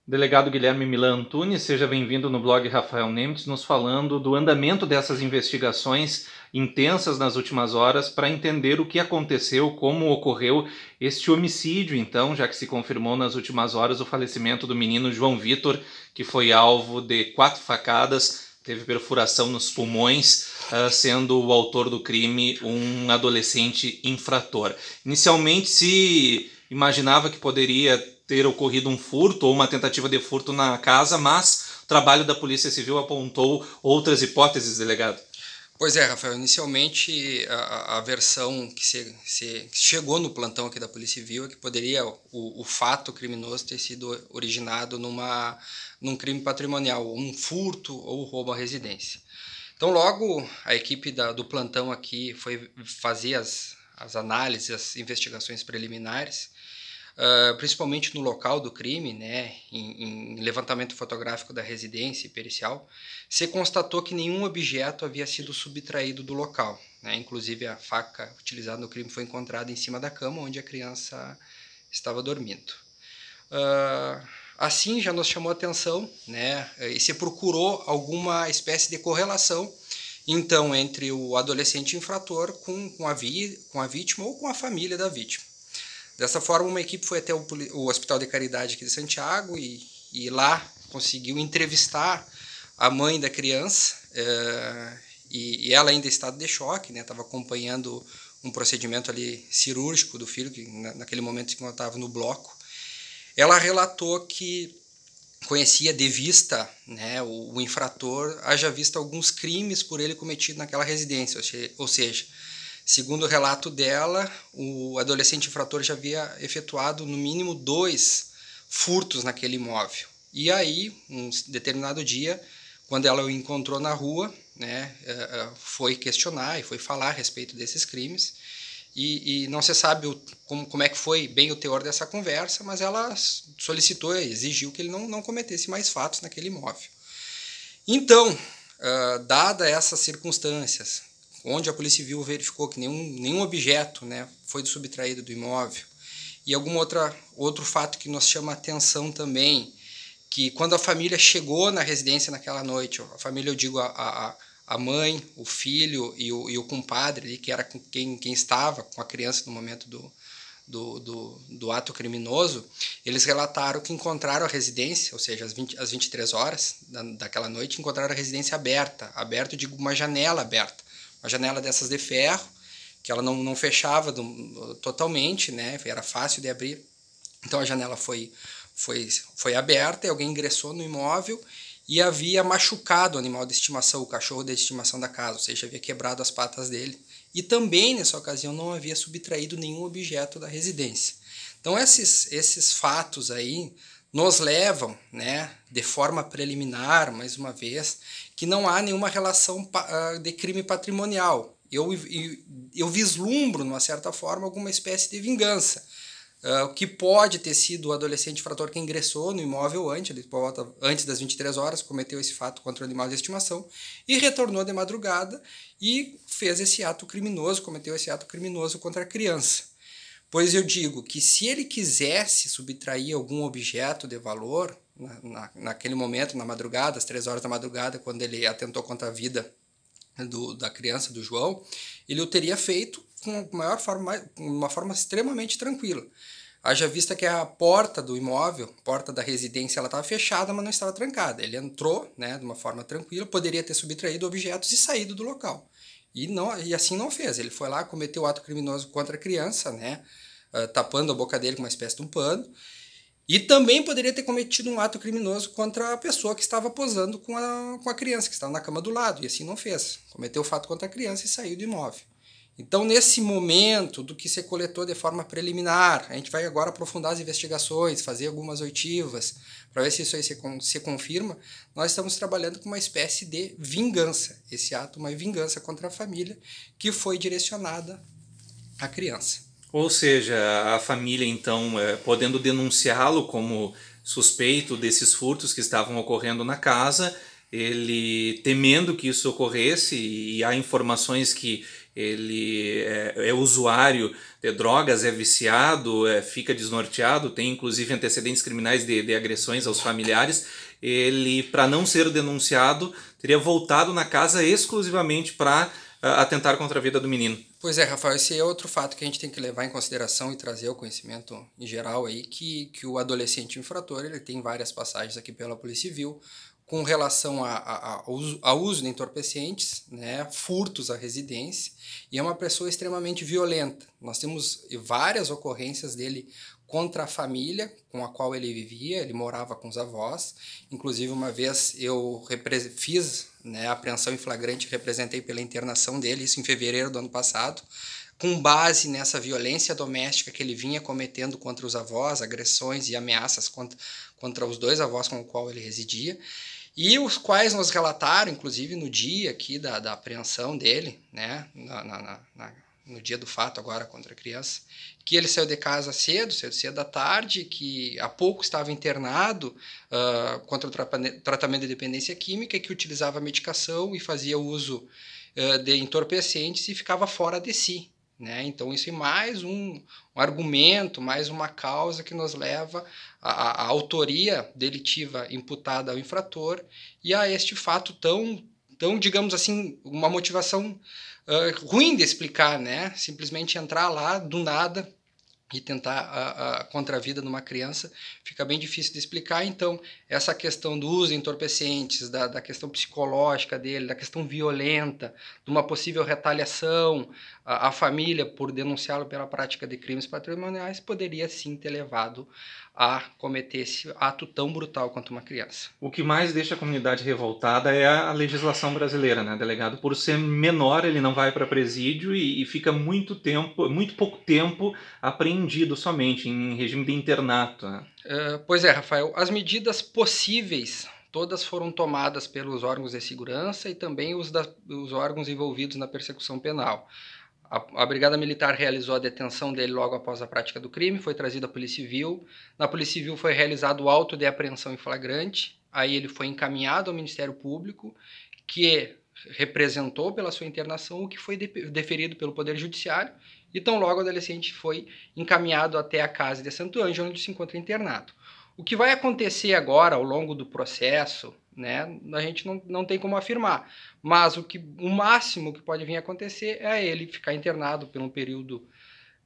Delegado Guilherme Milan Antunes, seja bem-vindo no blog Rafael Nemitz, nos falando do andamento dessas investigações intensas nas últimas horas para entender o que aconteceu, como ocorreu este homicídio, então, já que se confirmou nas últimas horas o falecimento do menino João Vitor, que foi alvo de 4 facadas, teve perfuração nos pulmões, sendo o autor do crime um adolescente infrator. Inicialmente se imaginava que poderia ter ocorrido um furto ou uma tentativa de furto na casa, mas o trabalho da Polícia Civil apontou outras hipóteses, delegado. Pois é, Rafael, inicialmente a versão que chegou no plantão aqui da Polícia Civil é que poderia o fato criminoso ter sido originado num crime patrimonial, um furto ou roubo à residência. Então logo a equipe do plantão aqui foi fazer as análises, as investigações preliminares, principalmente no local do crime, né, em levantamento fotográfico da residência e pericial, se constatou que nenhum objeto havia sido subtraído do local, né, inclusive a faca utilizada no crime foi encontrada em cima da cama onde a criança estava dormindo. Assim já nos chamou a atenção, né, e se procurou alguma espécie de correlação então entre o adolescente infrator com a vítima ou com a família da vítima. Dessa forma, uma equipe foi até o Hospital de Caridade aqui de Santiago e lá conseguiu entrevistar a mãe da criança, e ela ainda em estado de choque, né, estava acompanhando um procedimento ali cirúrgico do filho, que naquele momento se encontrava no bloco. Ela relatou que conhecia de vista, né, o infrator, haja visto alguns crimes por ele cometido naquela residência, ou seja, segundo o relato dela, o adolescente infrator já havia efetuado no mínimo 2 furtos naquele imóvel. E aí, um determinado dia, quando ela o encontrou na rua, né, foi questionar e foi falar a respeito desses crimes. E não se sabe como é que foi bem o teor dessa conversa, mas ela solicitou e exigiu que ele não cometesse mais fatos naquele imóvel. Então, dada essas circunstâncias, onde a Polícia Civil verificou que nenhum objeto, né, foi subtraído do imóvel, e algum outro fato que nos chama a atenção também, que quando a família chegou na residência naquela noite, a família, eu digo a mãe, o filho e o compadre, ali, que era quem estava com a criança no momento do ato criminoso, eles relataram que encontraram a residência, ou seja, às 23 horas daquela noite, encontraram a residência aberta, eu digo uma janela aberta, uma janela dessas de ferro, que ela não fechava totalmente, né, era fácil de abrir, então a janela foi aberta e alguém ingressou no imóvel e havia machucado o animal de estimação, o cachorro de estimação da casa, ou seja, havia quebrado as patas dele. E também, nessa ocasião, não havia subtraído nenhum objeto da residência. Então, esses fatos aí nos levam, né, de forma preliminar, mais uma vez, que não há nenhuma relação de crime patrimonial. Eu vislumbro, de uma certa forma, alguma espécie de vingança. Que pode ter sido o adolescente infrator que ingressou no imóvel antes das 23 horas, cometeu esse fato contra o animal de estimação e retornou de madrugada e fez esse ato criminoso, cometeu esse ato criminoso contra a criança. Pois eu digo que se ele quisesse subtrair algum objeto de valor, naquele momento, na madrugada, às 3 horas da madrugada, quando ele atentou contra a vida da criança, do João, ele o teria feito com uma forma extremamente tranquila. Haja vista que a porta do imóvel, porta da residência, ela estava fechada, mas não estava trancada. Ele entrou, né, de uma forma tranquila, poderia ter subtraído objetos e saído do local. E assim não fez. Ele foi lá, cometeu o ato criminoso contra a criança, né, tapando a boca dele com uma espécie de um pano. E também poderia ter cometido um ato criminoso contra a pessoa que estava posando com a criança, que estava na cama do lado, e assim não fez. Cometeu o fato contra a criança e saiu do imóvel. Então, nesse momento do que se coletou de forma preliminar, a gente vai agora aprofundar as investigações, fazer algumas oitivas, para ver se isso aí se confirma, nós estamos trabalhando com uma espécie de vingança. Esse ato, uma vingança contra a família, que foi direcionada à criança. Ou seja, a família, então, podendo denunciá-lo como suspeito desses furtos que estavam ocorrendo na casa, ele temendo que isso ocorresse, e há informações que ele é usuário de drogas, é viciado, fica desnorteado, tem inclusive antecedentes criminais de agressões aos familiares, ele, para não ser denunciado, teria voltado na casa exclusivamente para atentar contra a vida do menino. Pois é, Rafael, esse é outro fato que a gente tem que levar em consideração e trazer ao conhecimento em geral aí, que o adolescente infrator ele tem várias passagens aqui pela Polícia Civil com relação ao uso de entorpecentes, né, furtos à residência, e é uma pessoa extremamente violenta. Nós temos várias ocorrências dele contra a família com a qual ele vivia, ele morava com os avós. Inclusive, uma vez eu fiz, né, a apreensão em flagrante, representei pela internação dele, isso em fevereiro do ano passado, com base nessa violência doméstica que ele vinha cometendo contra os avós, agressões e ameaças contra os dois avós com os quais ele residia, e os quais nos relataram, inclusive no dia aqui da apreensão dele, né, no dia do fato agora contra a criança, que ele saiu de casa cedo da tarde, que há pouco estava internado contra o tratamento de dependência química, que utilizava medicação e fazia uso de entorpecentes e ficava fora de si. Né? Então isso é mais um argumento, mais uma causa que nos leva à autoria delitiva imputada ao infrator e a este fato tão digamos assim, uma motivação ruim de explicar, né? Simplesmente entrar lá do nada e tentar contra a vida de uma criança fica bem difícil de explicar. Então, essa questão do uso de entorpecentes, da questão psicológica dele, da questão violenta, de uma possível retaliação à família por denunciá-lo pela prática de crimes patrimoniais, poderia sim ter levado a cometer esse ato tão brutal quanto uma criança. O que mais deixa a comunidade revoltada é a legislação brasileira, né, delegado? Por ser menor, ele não vai para presídio e fica muito pouco tempo apreendido somente em regime de internato. Né? Pois é, Rafael, as medidas possíveis todas foram tomadas pelos órgãos de segurança e também os órgãos envolvidos na persecução penal. A Brigada Militar realizou a detenção dele logo após a prática do crime, foi trazido à Polícia Civil. Na Polícia Civil foi realizado o auto de apreensão em flagrante, aí ele foi encaminhado ao Ministério Público, que representou pela sua internação o que foi deferido pelo Poder Judiciário, e tão logo o adolescente foi encaminhado até a casa de Santo Ângelo, onde se encontra internado. O que vai acontecer agora, ao longo do processo, né, a gente não tem como afirmar, mas o máximo que pode vir a acontecer é ele ficar internado por um período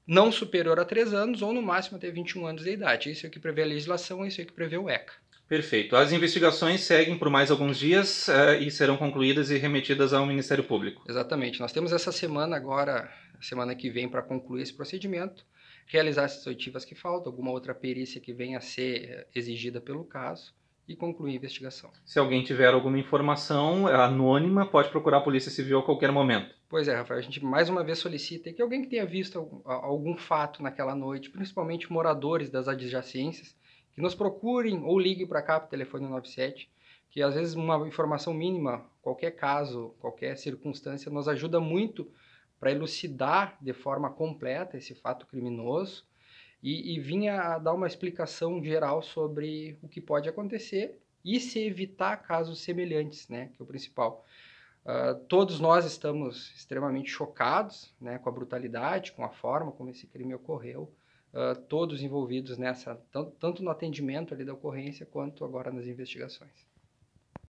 não superior a 3 anos ou no máximo até 21 anos de idade. Isso é o que prevê a legislação, isso é o que prevê o ECA. Perfeito. As investigações seguem por mais alguns dias e serão concluídas e remetidas ao Ministério Público. Exatamente. Nós temos essa semana agora, semana que vem, para concluir esse procedimento, realizar essas oitivas que faltam, alguma outra perícia que venha a ser exigida pelo caso e concluir a investigação. Se alguém tiver alguma informação anônima, pode procurar a Polícia Civil a qualquer momento. Pois é, Rafael, a gente mais uma vez solicita que alguém que tenha visto algum fato naquela noite, principalmente moradores das adjacências, que nos procurem ou liguem para cá para o telefone 97, que às vezes uma informação mínima, qualquer caso, qualquer circunstância, nos ajuda muito para elucidar de forma completa esse fato criminoso e vinha a dar uma explicação geral sobre o que pode acontecer e se evitar casos semelhantes, né, que é o principal. Todos nós estamos extremamente chocados, né, com a brutalidade, com a forma como esse crime ocorreu, todos envolvidos nessa, tanto no atendimento ali da ocorrência quanto agora nas investigações.